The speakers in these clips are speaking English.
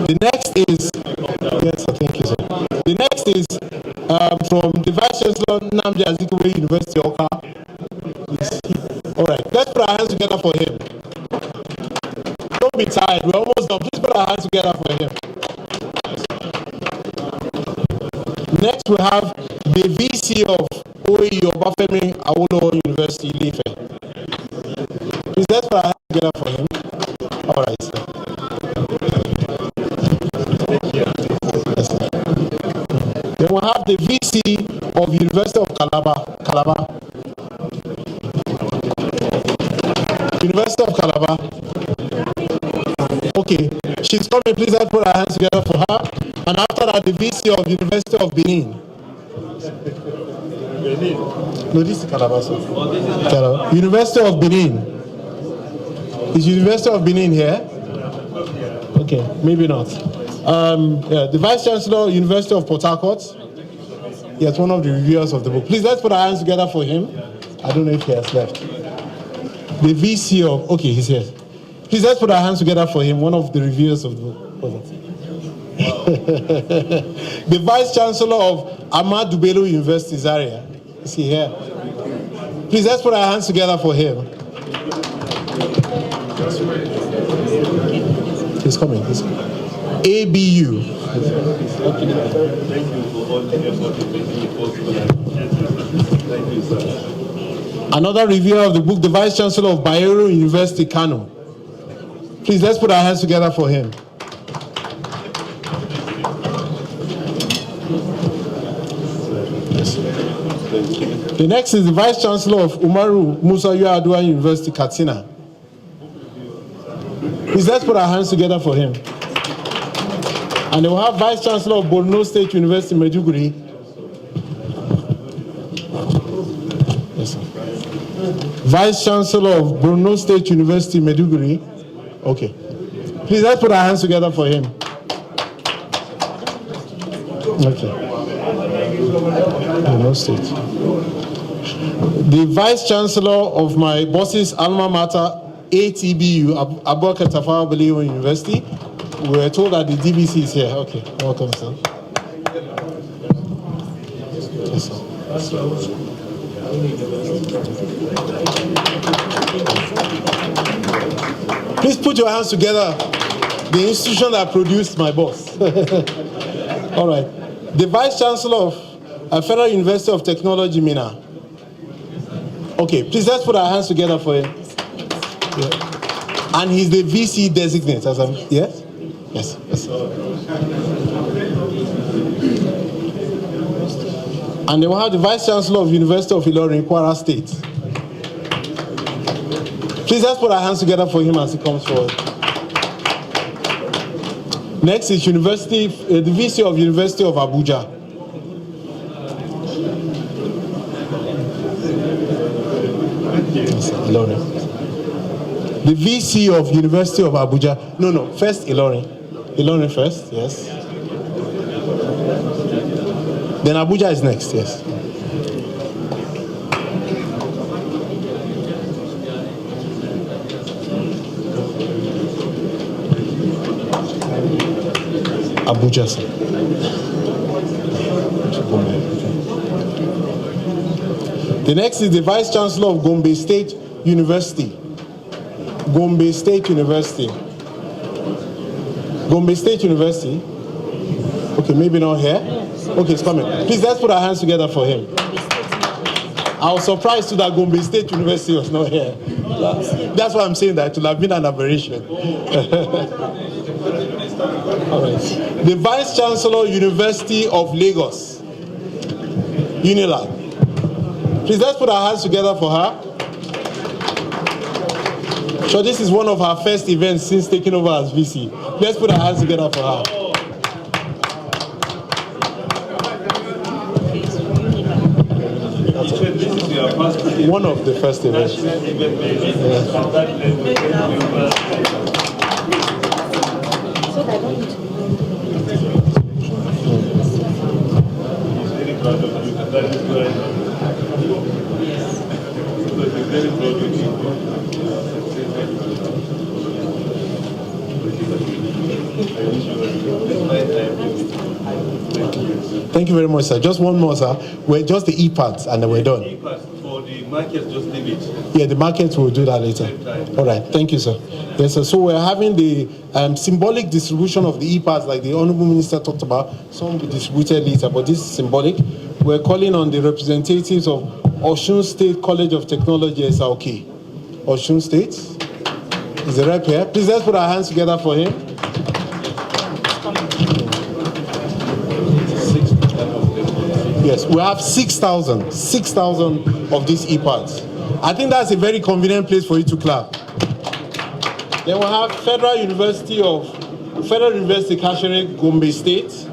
The next is, yes, thank you, sir. The next is from the Vice Chancellor Nnamdi Azikiwe University, Oka. All right, let's put our hands together for him. Don't be tired, we're almost done. Please put our hands together for him. Next, we have the VC of OE Obafemi Awolowo University, Ife. Please, let's put our hands together for him. All right, sir. Yes, sir. Then we have the VC of University of Calabar. University of Calabar. Okay, she's coming. Please let's put our hands together for her. And after that, the VC of University of Benin. No, this is Calabar. Calabar. University of Benin. Is University of Benin here? Okay, maybe not. Yeah, the Vice Chancellor, University of Port Harcourt. Yes, one of the reviewers of the book. Please let's put our hands together for him. I don't know if he has left. The VC of, okay, he's here. Please let's put our hands together for him, one of the reviewers of the book. The Vice Chancellor of Ahmadu Bello University, Zaria. Is he here? Please let's put our hands together for him. He's coming. He's coming. ABU. Another reviewer of the book, the Vice Chancellor of Bayero University, Kano. Please, let's put our hands together for him. Yes. The next is the Vice Chancellor of Umaru Musa Yar'Adua University, Katsina. Please, let's put our hands together for him. And they will have Vice Chancellor of Borno State University, Maiduguri. Yes, sir. Vice Chancellor of Borno State University, Maiduguri. Okay. Please, let's put our hands together for him. Okay. Borno State. The Vice Chancellor of my boss's alma mater, ATBU, Abubakar Tafawa Balewa University. We were told that the DBC is here. Okay, welcome, sir. Yes, sir. Please put your hands together. The institution that produced my boss. All right. The Vice Chancellor of Federal University of Technology, Minna. Okay, please let's put our hands together for him. Yeah. And he's the VC designate, as I'm, yes? Yes, yes. And they will have the Vice Chancellor of University of Ilorin, Kwara State. Please let's put our hands together for him as he comes forward. Next is University, the VC of University of Abuja. Yes, Ilorin. The VC of University of Abuja. No, first Ilorin. Ilorin first, yes. Then Abuja is next, yes. Abuja, sir. The next is the Vice Chancellor of Gombe State University. Gombe State University. Gombe State University. Okay, maybe not here. Okay, it's coming. Please, let's put our hands together for him. I was surprised too that Gombe State University was not here. That's why I'm saying that it will have been an aberration. All right. The Vice Chancellor, University of Lagos, UNILAG. Please, let's put our hands together for her. So this is one of her first events since taking over as VC. Let's put our hands together for her. One of the first events. Thank you very much, sir. Just one more, sir. We're just the E-parts, and then we're done. E-parts for the market, just leave it. Yeah, the market will do that later. All right, thank you, sir. Yes, sir. So we're having the symbolic distribution of the E-parts, like the Honorable Minister talked about. Some will be distributed later, but this is symbolic. We're calling on the representatives of Osun State College of Technology, SRK. Osun State. Is the rep here? Please, let's put our hands together for him. Yes, we have 6,000 of these E-parts. I think that's a very convenient place for you to clap. Then we have Federal University Kashere, Gombe State.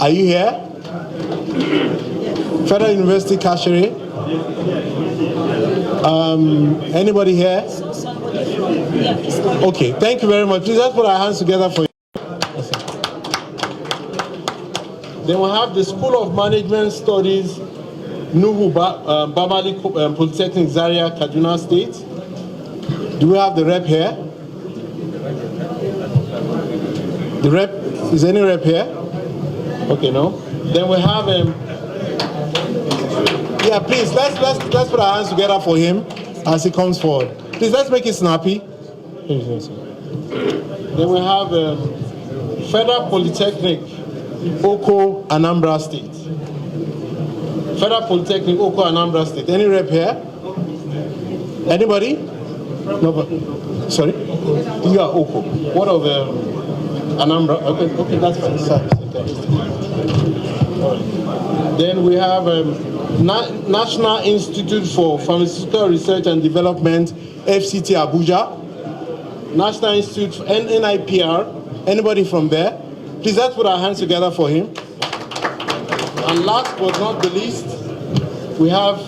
Are you here? Federal University Kashere. Anybody here? Okay, thank you very much. Please let's put our hands together for you. Then we have the School of Management Studies, Nuhu Babali Polytechnic, Zaria, Kaduna State. Do we have the rep here? The rep, is any rep here? Okay, no. Then we have yeah, please let's put our hands together for him as he comes forward. Please let's make it snappy. Then we have Federal Polytechnic, Oko, Anambra State. Federal Polytechnic, Oko, Anambra State. Any rep here? Anybody? No, but, sorry? You are Oko. What of Anambra? Okay, that's fine. Sorry. Then we have National Institute for Pharmaceutical Research and Development, FCT Abuja. National Institute, NIPR. Anybody from there? Please let's put our hands together for him. And last but not the least, we have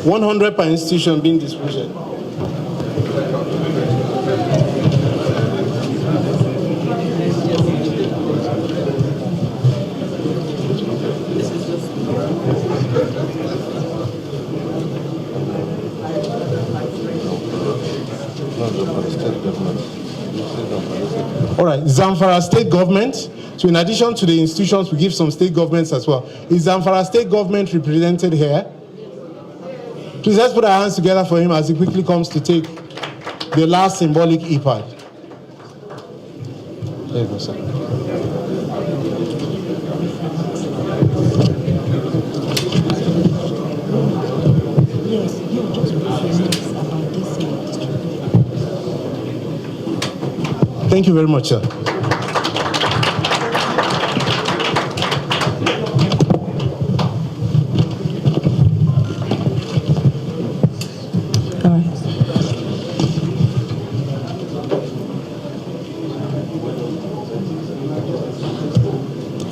100 per institution being distributed. All right, Zamfara State Government. So in addition to the institutions, we give some state governments as well. Is Zamfara State Government represented here? Please let's put our hands together for him as he quickly comes to take the last symbolic E-pad. There you go, sir. Thank you very much, sir. All right.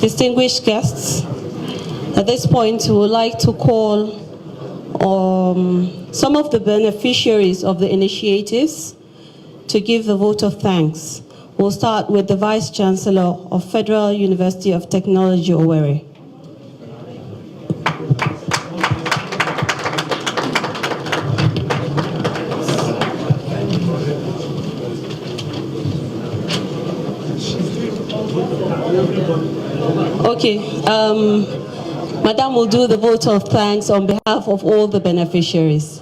Distinguished guests, at this point, we would like to call some of the beneficiaries of the initiatives to give the vote of thanks. We'll start with the Vice Chancellor of Federal University of Technology, Owerri. Okay, Madam will do the vote of thanks on behalf of all the beneficiaries.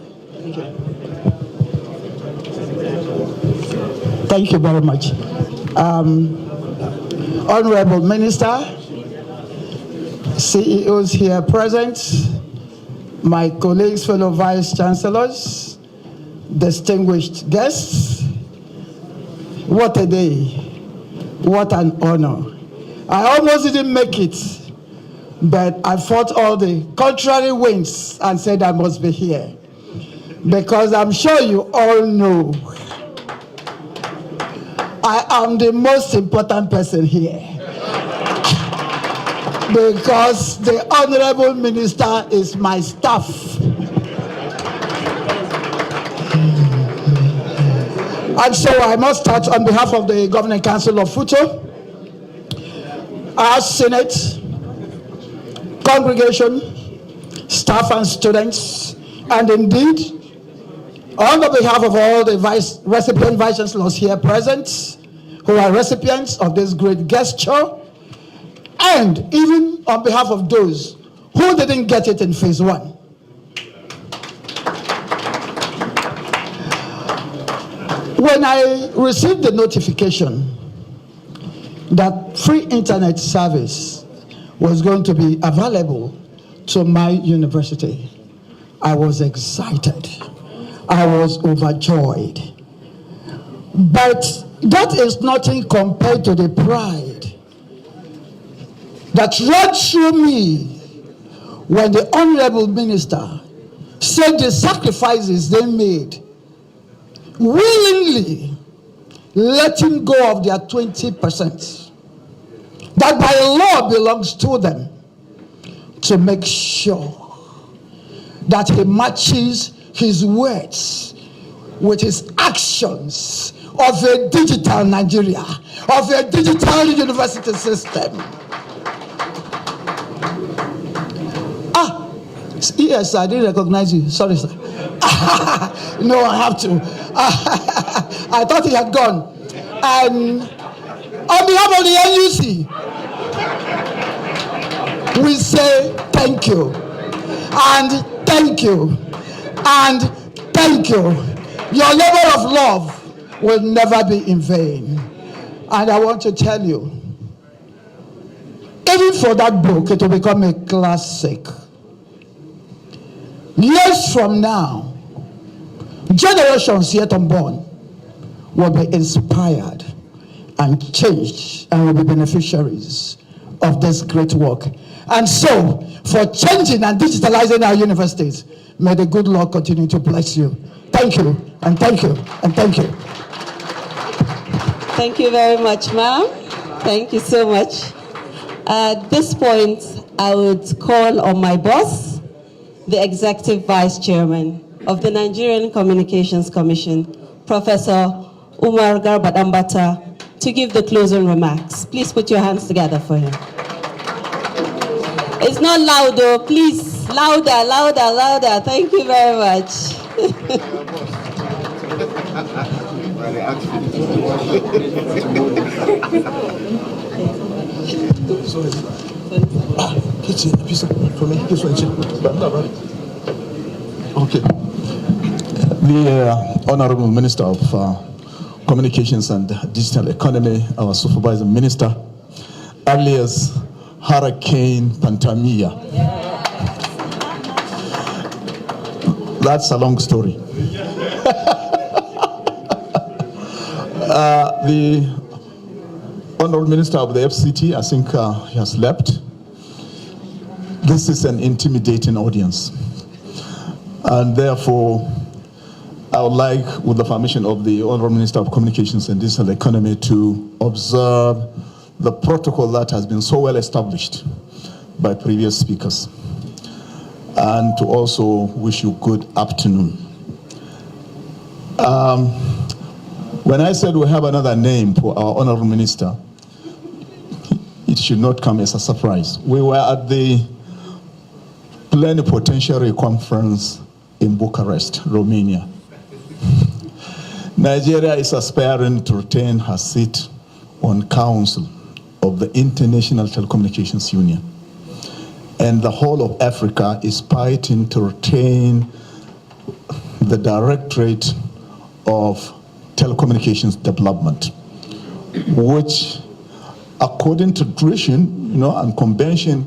Thank you very much. Honorable Minister, CEOs here present, my colleagues, fellow Vice Chancellors, distinguished guests, what a day, what an honor. I almost didn't make it, but I fought all the contrary winds and said I must be here. Because I'm sure you all know I am the most important person here. Because the Honorable Minister is my staff. And so I must start on behalf of the Governing Council of FUTO, our Senate, congregation, staff and students, and indeed On the behalf of all the recipient vice chancellors here present, who are recipients of this great gesture, and even on behalf of those who didn't get it in phase 1. When I received the notification that free internet service was going to be available to my university, I was excited. I was overjoyed. But that is nothing compared to the pride that ran through me when the honorable minister said the sacrifices they made, willingly letting go of their 20%, that by law belongs to them, to make sure that he matches his words with his actions of a digital Nigeria, of a digital university system. Yes, I didn't recognize you. Sorry, sir. No, I have to. I thought he had gone. On behalf of the NUC, we say thank you, and thank you, and thank you. Your labor of love will never be in vain. And I want to tell you, even for that book, it will become a classic. Years from now, generations yet unborn will be inspired and changed and will be beneficiaries of this great work. And so, for changing and digitalizing our universities, may the good Lord continue to bless you. Thank you, and thank you, and thank you. Thank you very much, ma'am. Thank you so much. At this point, I would call on my boss, the Executive Vice Chairman of the Nigerian Communications Commission, Professor Umar Garba Dambata, to give the closing remarks. Please put your hands together for him. It's not loud though, please, louder, louder, louder. Thank you very much. Okay. The Honorable Minister of Communications and Digital Economy, our Supervising Minister, alias Hurricane Pantami. That's a long story. The Honorable Minister of the FCT, I think he has left. This is an intimidating audience. And therefore, I would like, with the permission of the Honorable Minister of Communications and Digital Economy, to observe the protocol that has been so well established by previous speakers, and to also wish you good afternoon. When I said we have another name for our Honorable Minister, it should not come as a surprise. We were at the Plenipotentiary Conference in Bucharest, Romania. Nigeria is aspiring to retain her seat on Council of the International Telecommunications Union. And the whole of Africa is fighting to retain the Directorate of Telecommunications Development, which, according to tradition, and convention,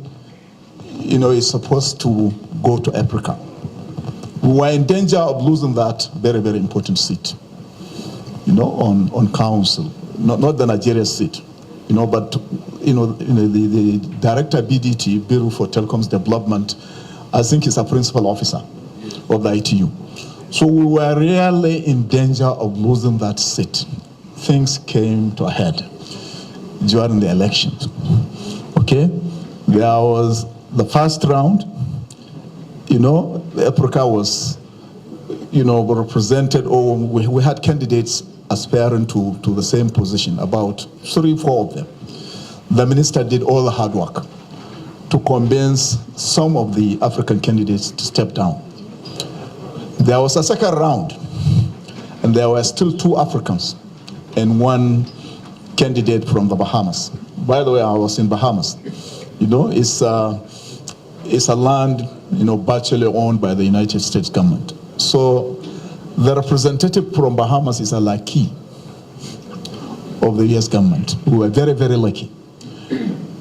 is supposed to go to Africa. We were in danger of losing that very, very important seat, on council, not the Nigeria seat, but the director BDT, Bureau for Telecoms Development, I think is a principal officer of the ITU. So we were really in danger of losing that seat. Things came to a head during the elections. Okay, there was the first round. Africa was, represented, or we had candidates aspiring to the same position, about 3-4 of them. The minister did all the hard work to convince some of the African candidates to step down. There was a second round, And there were still 2 Africans and 1 candidate from the Bahamas. By the way, I was in Bahamas. You know, it's a land, you know, virtually owned by the United States government. So the representative from Bahamas is a lackey of the US government. We were very, very lucky.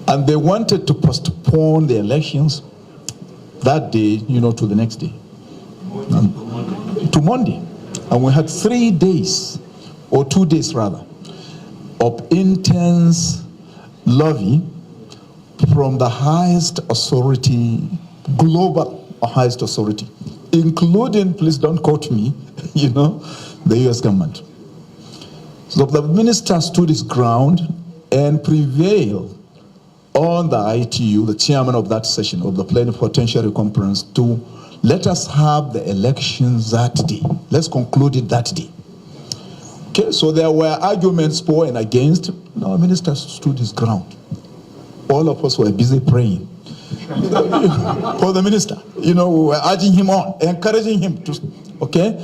And they wanted to postpone the elections that day, you know, to the next day, to Monday. And we had 3 days, or 2 days rather, of intense lobby from the highest authority, global highest authority, including, please don't quote me, you know, the US government. So the minister stood his ground and prevailed on the ITU, the chairman of that session of the plenipotentiary conference, to let us have the elections that day. Let's conclude it that day. Okay, so there were arguments for and against. Our minister stood his ground. All of us were busy praying for the minister. You know, we were urging him on, encouraging him to, okay?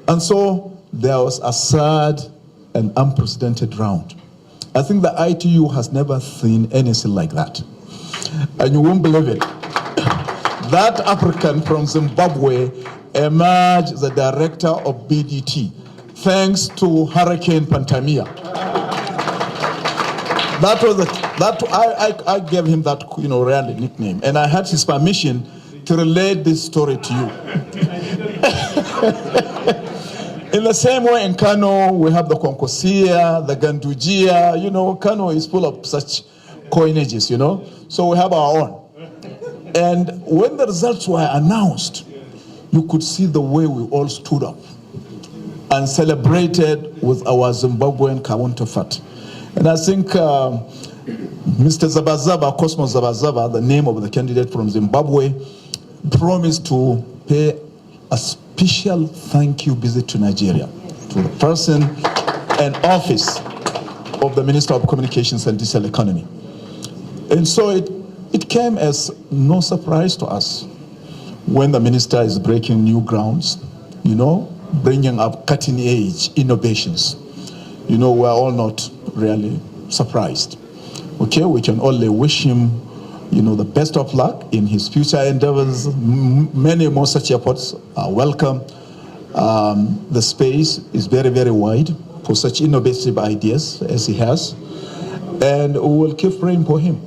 And so there was a sad and unprecedented round. I think the ITU has never seen anything like that. And you won't believe it. That African from Zimbabwe emerged as the director of BDT, thanks to Hurricane Pantami. That was I gave him that, you know, rare nickname, and I had his permission to relate this story to you. In the same way, in Kano, we have the Konkosia, the Gandujia. You know, Kano is full of such coinages, you know. So we have our own. And when the results were announced, you could see the way we all stood up and celebrated with our Zimbabwean counterpart. And I think Mr. Zabazaba, Cosmos Zabazaba, the name of the candidate from Zimbabwe, promised to pay a special thank you visit to Nigeria, to the person and office of the Minister of Communications and Digital Economy. And so it came as no surprise to us when the minister is breaking new grounds, you know, bringing up cutting-edge innovations. You know, we're all not really surprised. Okay, we can only wish him, you know, the best of luck in his future endeavors. Many more such efforts are welcome. The space is very, very wide for such innovative ideas as he has. And we will keep praying for him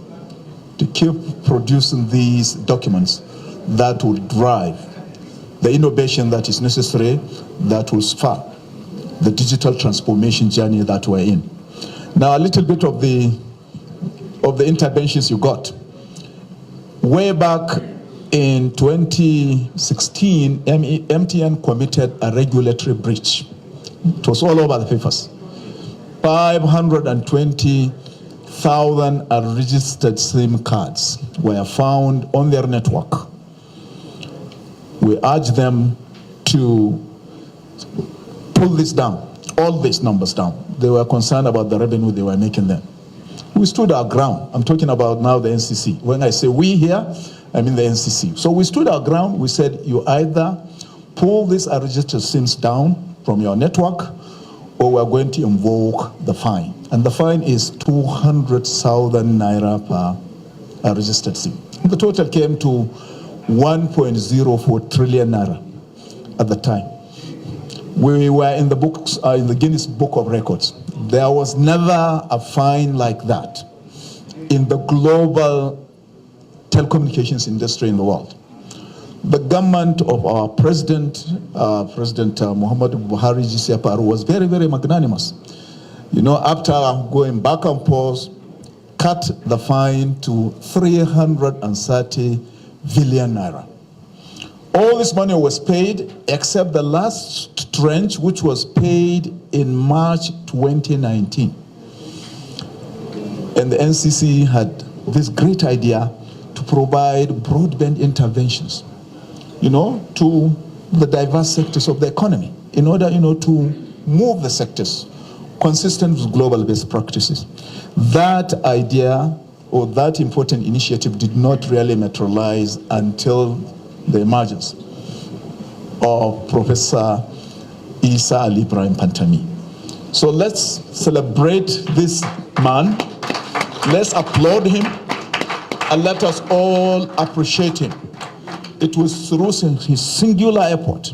to keep producing these documents that will drive the innovation that is necessary, that will spark the digital transformation journey that we're in. Now, a little bit of the interventions you got. Way back in 2016, MTN committed a regulatory breach. It was all over the papers. 520,000 unregistered SIM cards were found on their network. We urge them to pull this down, all these numbers down. They were concerned about the revenue they were making them. We stood our ground. I'm talking about now the NCC. When I say we here, I mean the NCC. So we stood our ground. We said, you either pull these unregistered SIMs down from your network, or we're going to invoke the fine. And the fine is 200,000 naira per registered SIM. The total came to 1.04 trillion naira at the time. We were in the books, in the Guinness Book of Records. There was never a fine like that in the global telecommunications industry in the world. The government of our president, President Muhammadu Buhari GCFR, was very, very magnanimous. You know, after going back and forth, cut the fine to 330 billion naira. All this money was paid except the last tranche, which was paid in March 2019. And the NCC had this great idea to provide broadband interventions, you know, to the diverse sectors of the economy in order, you know, to move the sectors consistent with global best practices. That idea or that important initiative did not really materialize until the emergence of Professor Isa Ali Ibrahim Pantami. So let's celebrate this man, let's applaud him, and let us all appreciate him. It was through his singular effort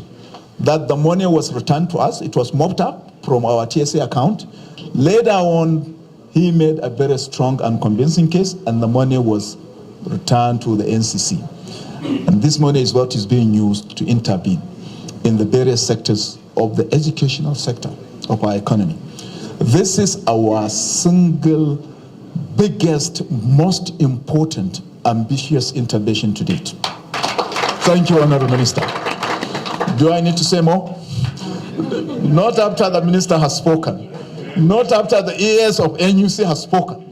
that the money was returned to us. It was mopped up from our TSA account. Later on, he made a very strong and convincing case, and the money was returned to the NCC. And this money is what is being used to intervene in the various sectors of the educational sector of our economy. This is our single biggest, most important, ambitious intervention to date. Thank you, Honorable Minister. Do I need to say more? Not after the Minister has spoken. Not after the EAS of NUC has spoken,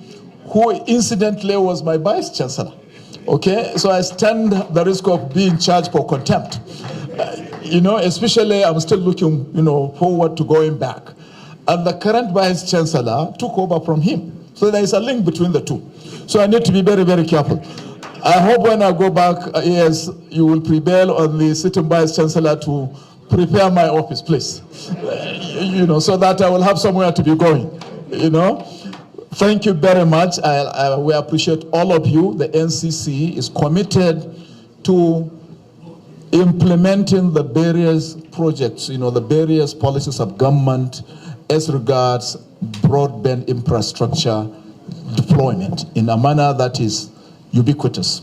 who incidentally was my Vice Chancellor. Okay, so I stand the risk of being charged for contempt. Especially I'm still looking, forward to going back. And the current Vice Chancellor took over from him. So there is a link between the two. So I need to be very, very careful. I hope when I go back, yes, you will prevail on the sitting Vice Chancellor to prepare my office, please. So that I will have somewhere to be going, Thank you very much. We appreciate all of you. The NCC is committed to implementing the various projects, the various policies of government as regards broadband infrastructure deployment in a manner that is ubiquitous.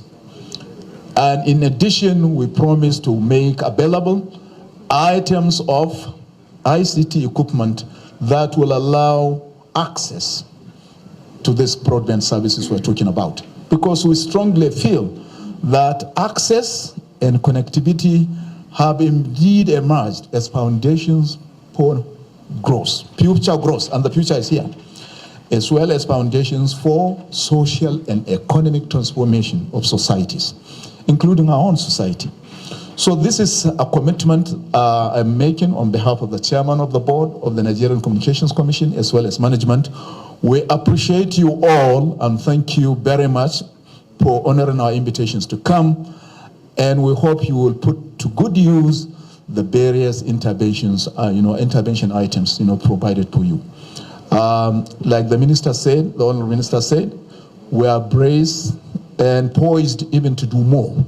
And in addition, we promise to make available items of ICT equipment that will allow access to these broadband services we're talking about. Because we strongly feel that access and connectivity have indeed emerged as foundations for growth, future growth, and the future is here, as well as foundations for social and economic transformation of societies, including our own society. So this is a commitment I'm making on behalf of the chairman of the board of the Nigerian Communications Commission, as well as management. We appreciate you all and thank you very much for honoring our invitations to come. And we hope you will put to good use the various interventions, intervention items, provided for you. Like the minister said, the honorable minister said, we are braced and poised even to do more.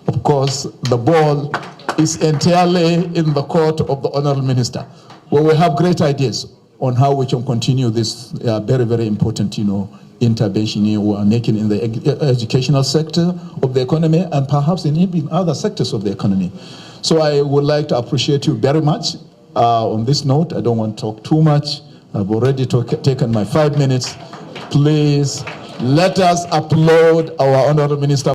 Of course, the ball is entirely in the court of the honorable minister, where we have great ideas on how we can continue this very, very important, intervention we are making in the educational sector of the economy and perhaps in even other sectors of the economy. So I would like to appreciate you very much. On this note, I don't want to talk too much. I've already taken my 5 minutes. Please let us applaud our honorable minister.